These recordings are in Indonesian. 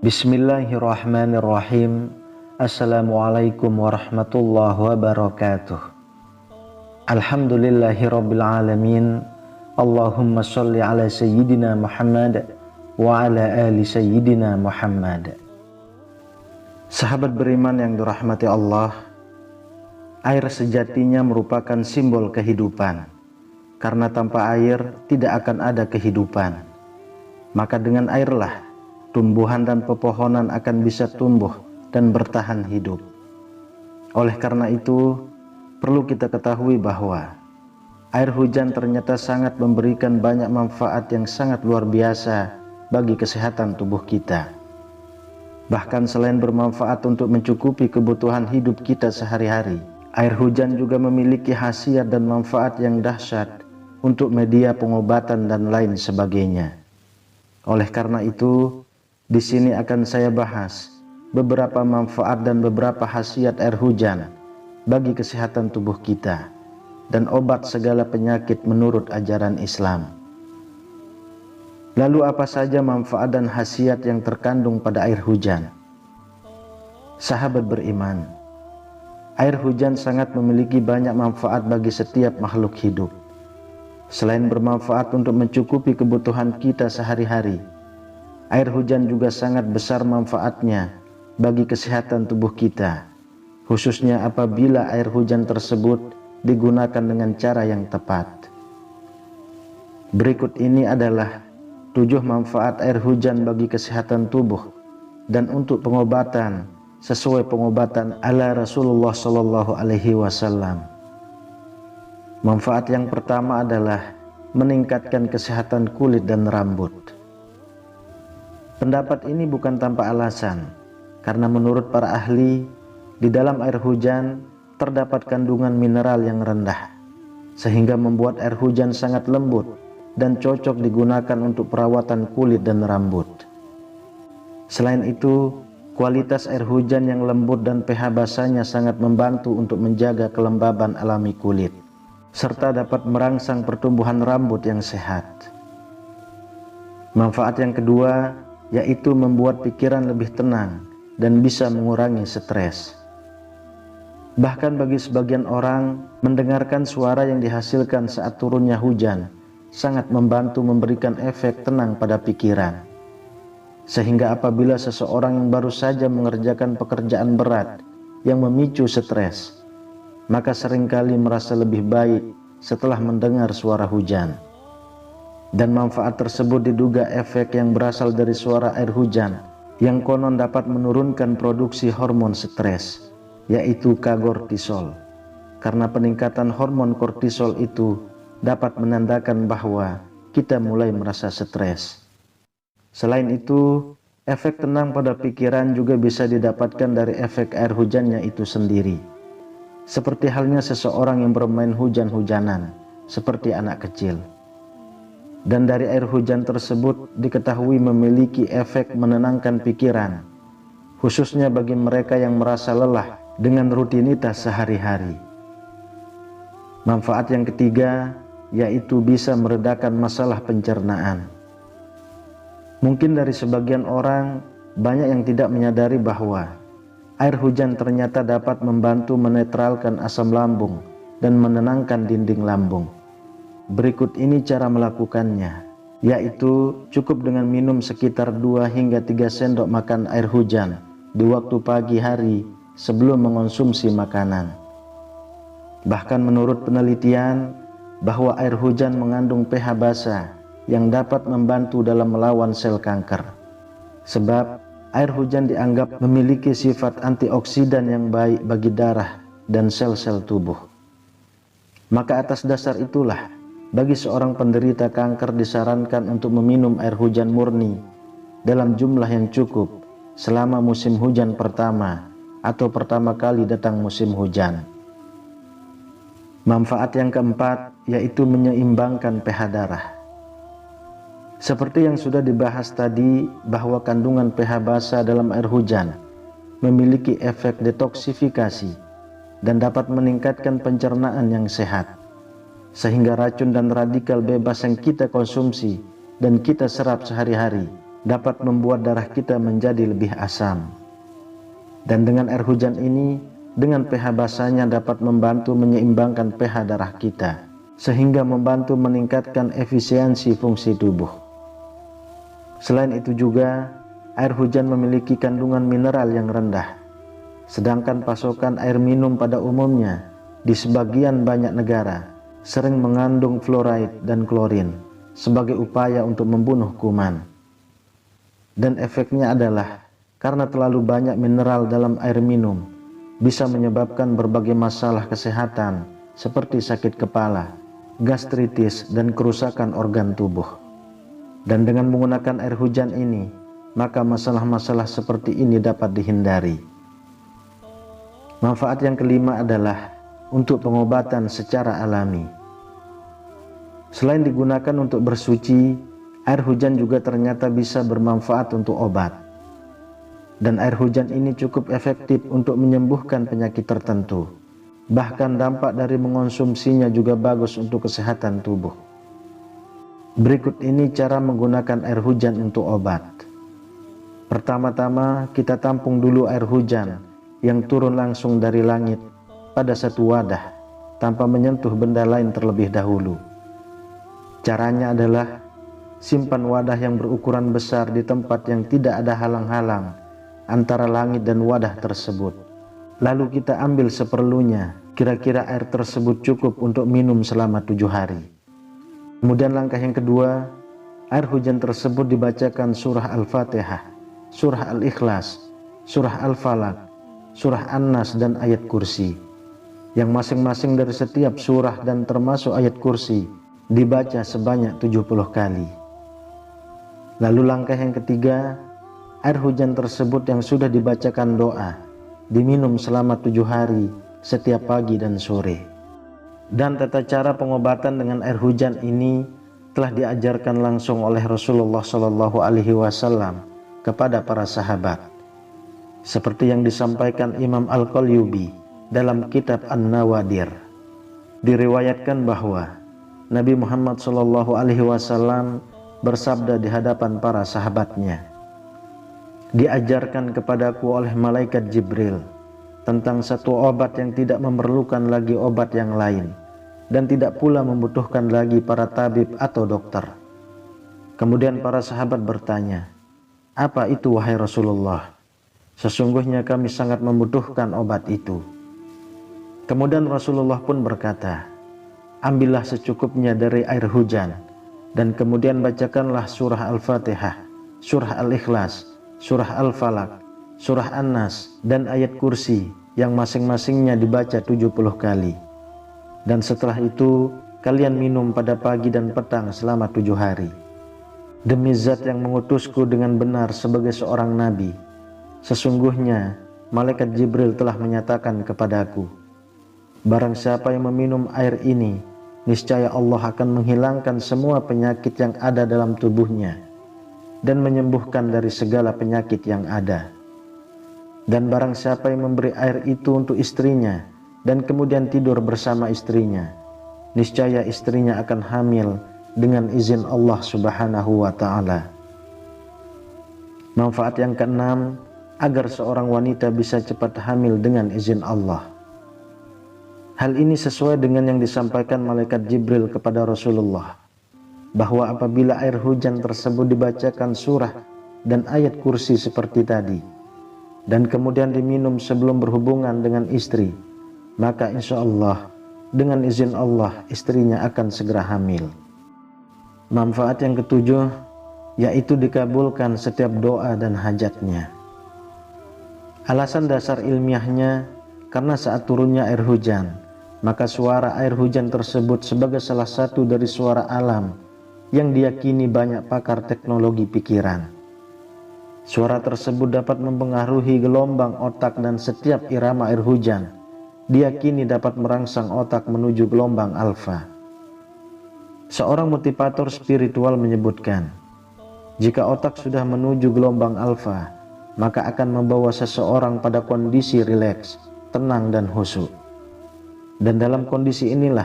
Bismillahirrahmanirrahim. Assalamualaikum warahmatullahi wabarakatuh. Alhamdulillahirabbil alamin. Allahumma sholli ala sayyidina Muhammad wa ala ali sayyidina Muhammad. Sahabat beriman yang dirahmati Allah, air sejatinya merupakan simbol kehidupan. Karena tanpa air tidak akan ada kehidupan. Maka dengan airlah tumbuhan dan pepohonan akan bisa tumbuh dan bertahan hidup. Oleh karena itu, perlu kita ketahui bahwa air hujan ternyata sangat memberikan banyak manfaat yang sangat luar biasa bagi kesehatan tubuh kita. Bahkan selain bermanfaat untuk mencukupi kebutuhan hidup kita sehari-hari, air hujan juga memiliki khasiat dan manfaat yang dahsyat untuk media pengobatan dan lain sebagainya. Oleh karena itu, di sini akan saya bahas beberapa manfaat dan beberapa khasiat air hujan bagi kesehatan tubuh kita dan obat segala penyakit menurut ajaran Islam. Lalu apa saja manfaat dan khasiat yang terkandung pada air hujan? Sahabat beriman, air hujan sangat memiliki banyak manfaat bagi setiap makhluk hidup. Selain bermanfaat untuk mencukupi kebutuhan kita sehari-hari, air hujan juga sangat besar manfaatnya bagi kesehatan tubuh kita, khususnya apabila air hujan tersebut digunakan dengan cara yang tepat. Berikut ini adalah 7 manfaat air hujan bagi kesehatan tubuh dan untuk pengobatan sesuai pengobatan ala Rasulullah SAW. Manfaat yang pertama adalah meningkatkan kesehatan kulit dan rambut. Pendapat ini bukan tanpa alasan, karena menurut para ahli, di dalam air hujan terdapat kandungan mineral yang rendah, sehingga membuat air hujan sangat lembut dan cocok digunakan untuk perawatan kulit dan rambut. Selain itu, kualitas air hujan yang lembut dan pH basanya sangat membantu untuk menjaga kelembaban alami kulit, serta dapat merangsang pertumbuhan rambut yang sehat. Manfaat yang kedua yaitu membuat pikiran lebih tenang dan bisa mengurangi stres. Bahkan bagi sebagian orang, mendengarkan suara yang dihasilkan saat turunnya hujan sangat membantu memberikan efek tenang pada pikiran. Sehingga apabila seseorang yang baru saja mengerjakan pekerjaan berat yang memicu stres, maka seringkali merasa lebih baik setelah mendengar suara hujan. Dan manfaat tersebut diduga efek yang berasal dari suara air hujan yang konon dapat menurunkan produksi hormon stres, yaitu kortisol. Karena peningkatan hormon kortisol itu dapat menandakan bahwa kita mulai merasa stres. Selain itu, efek tenang pada pikiran juga bisa didapatkan dari efek air hujannya itu sendiri. Seperti halnya seseorang yang bermain hujan-hujanan, seperti anak kecil. Dan dari air hujan tersebut diketahui memiliki efek menenangkan pikiran, khususnya bagi mereka yang merasa lelah dengan rutinitas sehari-hari. Manfaat yang ketiga yaitu bisa meredakan masalah pencernaan. Mungkin dari sebagian orang banyak yang tidak menyadari bahwa air hujan ternyata dapat membantu menetralkan asam lambung dan menenangkan dinding lambung. Berikut ini cara melakukannya, yaitu cukup dengan minum sekitar 2 hingga 3 sendok makan air hujan di waktu pagi hari sebelum mengonsumsi makanan. Bahkan menurut penelitian bahwa air hujan mengandung pH basa yang dapat membantu dalam melawan sel kanker. Sebab air hujan dianggap memiliki sifat antioksidan yang baik bagi darah dan sel-sel tubuh. Maka atas dasar itulah, bagi seorang penderita kanker disarankan untuk meminum air hujan murni dalam jumlah yang cukup selama musim hujan pertama atau pertama kali datang musim hujan. Manfaat yang keempat yaitu menyeimbangkan pH darah. Seperti yang sudah dibahas tadi bahwa kandungan pH basa dalam air hujan memiliki efek detoksifikasi dan dapat meningkatkan pencernaan yang sehat, sehingga racun dan radikal bebas yang kita konsumsi dan kita serap sehari-hari dapat membuat darah kita menjadi lebih asam. Dan dengan air hujan ini, dengan pH basanya dapat membantu menyeimbangkan pH darah kita, sehingga membantu meningkatkan efisiensi fungsi tubuh. Selain itu juga, air hujan memiliki kandungan mineral yang rendah, sedangkan pasokan air minum pada umumnya di sebagian banyak negara sering mengandung fluoride dan klorin sebagai upaya untuk membunuh kuman. Dan efeknya adalah karena terlalu banyak mineral dalam air minum bisa menyebabkan berbagai masalah kesehatan seperti sakit kepala, gastritis, dan kerusakan organ tubuh. Dan dengan menggunakan air hujan ini, maka masalah-masalah seperti ini dapat dihindari. Manfaat yang kelima adalah untuk pengobatan secara alami. Selain digunakan untuk bersuci, air hujan juga ternyata bisa bermanfaat untuk obat. Dan air hujan ini cukup efektif untuk menyembuhkan penyakit tertentu. Bahkan dampak dari mengonsumsinya juga bagus untuk kesehatan tubuh. Berikut ini cara menggunakan air hujan untuk obat. Pertama-tama kita tampung dulu air hujan yang turun langsung dari langit pada satu wadah tanpa menyentuh benda lain terlebih dahulu. Caranya adalah simpan wadah yang berukuran besar di tempat yang tidak ada halang-halang antara langit dan wadah tersebut. Lalu kita ambil seperlunya, kira-kira air tersebut cukup untuk minum selama 7 hari. Kemudian langkah yang kedua, air hujan tersebut dibacakan surah Al-Fatihah, surah Al-Ikhlas, surah Al-Falaq, surah An-Nas, dan ayat kursi, yang masing-masing dari setiap surah dan termasuk ayat kursi dibaca sebanyak 70 kali. Lalu langkah yang ketiga, air hujan tersebut yang sudah dibacakan doa diminum selama 7 hari setiap pagi dan sore. Dan tata cara pengobatan dengan air hujan ini telah diajarkan langsung oleh Rasulullah SAW kepada para sahabat, seperti yang disampaikan Imam Al-Qalyubi dalam kitab An-Nawadir. Diriwayatkan bahwa Nabi Muhammad SAW bersabda di hadapan para sahabatnya, "Diajarkan kepadaku oleh malaikat Jibril tentang satu obat yang tidak memerlukan lagi obat yang lain dan tidak pula membutuhkan lagi para tabib atau dokter." Kemudian para sahabat bertanya, "Apa itu wahai Rasulullah? Sesungguhnya kami sangat membutuhkan obat itu." Kemudian Rasulullah pun berkata, "Ambillah secukupnya dari air hujan dan kemudian bacakanlah surah Al-Fatihah, surah Al-Ikhlas, surah Al-Falaq, surah An-Nas, dan ayat kursi yang masing-masingnya dibaca 70 kali. Dan setelah itu kalian minum pada pagi dan petang selama 7 hari. Demi zat yang mengutusku dengan benar sebagai seorang nabi, sesungguhnya malaikat Jibril telah menyatakan kepadaku, barang siapa yang meminum air ini, niscaya Allah akan menghilangkan semua penyakit yang ada dalam tubuhnya dan menyembuhkan dari segala penyakit yang ada. Dan barang siapa yang memberi air itu untuk istrinya dan kemudian tidur bersama istrinya, niscaya istrinya akan hamil dengan izin Allah Subhanahu wa ta'ala." Manfaat yang keenam, agar seorang wanita bisa cepat hamil dengan izin Allah. Hal ini sesuai dengan yang disampaikan malaikat Jibril kepada Rasulullah, bahwa apabila air hujan tersebut dibacakan surah dan ayat kursi seperti tadi, dan kemudian diminum sebelum berhubungan dengan istri, maka insya Allah dengan izin Allah istrinya akan segera hamil. Manfaat yang ketujuh, yaitu dikabulkan setiap doa dan hajatnya. Alasan dasar ilmiahnya, karena saat turunnya air hujan, maka suara air hujan tersebut sebagai salah satu dari suara alam yang diyakini banyak pakar teknologi pikiran. Suara tersebut dapat mempengaruhi gelombang otak dan setiap irama air hujan diyakini dapat merangsang otak menuju gelombang alfa. Seorang motivator spiritual menyebutkan, jika otak sudah menuju gelombang alfa, maka akan membawa seseorang pada kondisi rileks, tenang dan khusyuk. Dan dalam kondisi inilah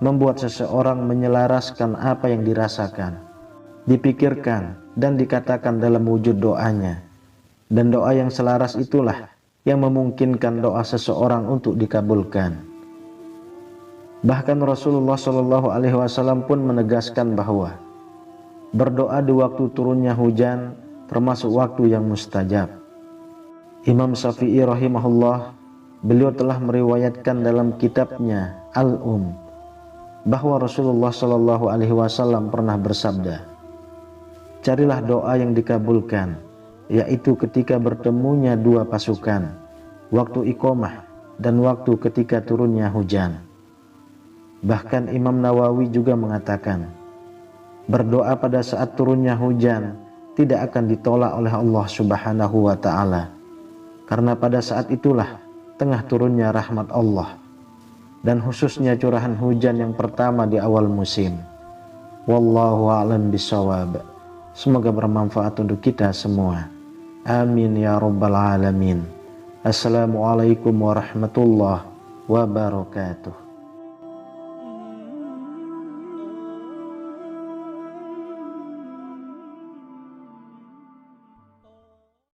membuat seseorang menyelaraskan apa yang dirasakan, dipikirkan, dan dikatakan dalam wujud doanya, dan doa yang selaras itulah yang memungkinkan doa seseorang untuk dikabulkan. Bahkan Rasulullah Shallallahu Alaihi Wasallam pun menegaskan bahwa berdoa di waktu turunnya hujan termasuk waktu yang mustajab. Imam Syafi'i rahimahullah, beliau telah meriwayatkan dalam kitabnya bahwa Rasulullah Shallallahu Alaihi Wasallam pernah bersabda, carilah doa yang dikabulkan, yaitu ketika bertemunya dua pasukan, waktu iqamah dan waktu ketika turunnya hujan. Bahkan Imam Nawawi juga mengatakan, berdoa pada saat turunnya hujan tidak akan ditolak oleh Allah Subhanahu wa Ta'ala, karena pada saat itulah tengah turunnya rahmat Allah, dan khususnya curahan hujan yang pertama di awal musim. Wallahu a'lam bishawab. Semoga bermanfaat untuk kita semua. Amin ya rabbal alamin. Assalamualaikum warahmatullahi wabarakatuh.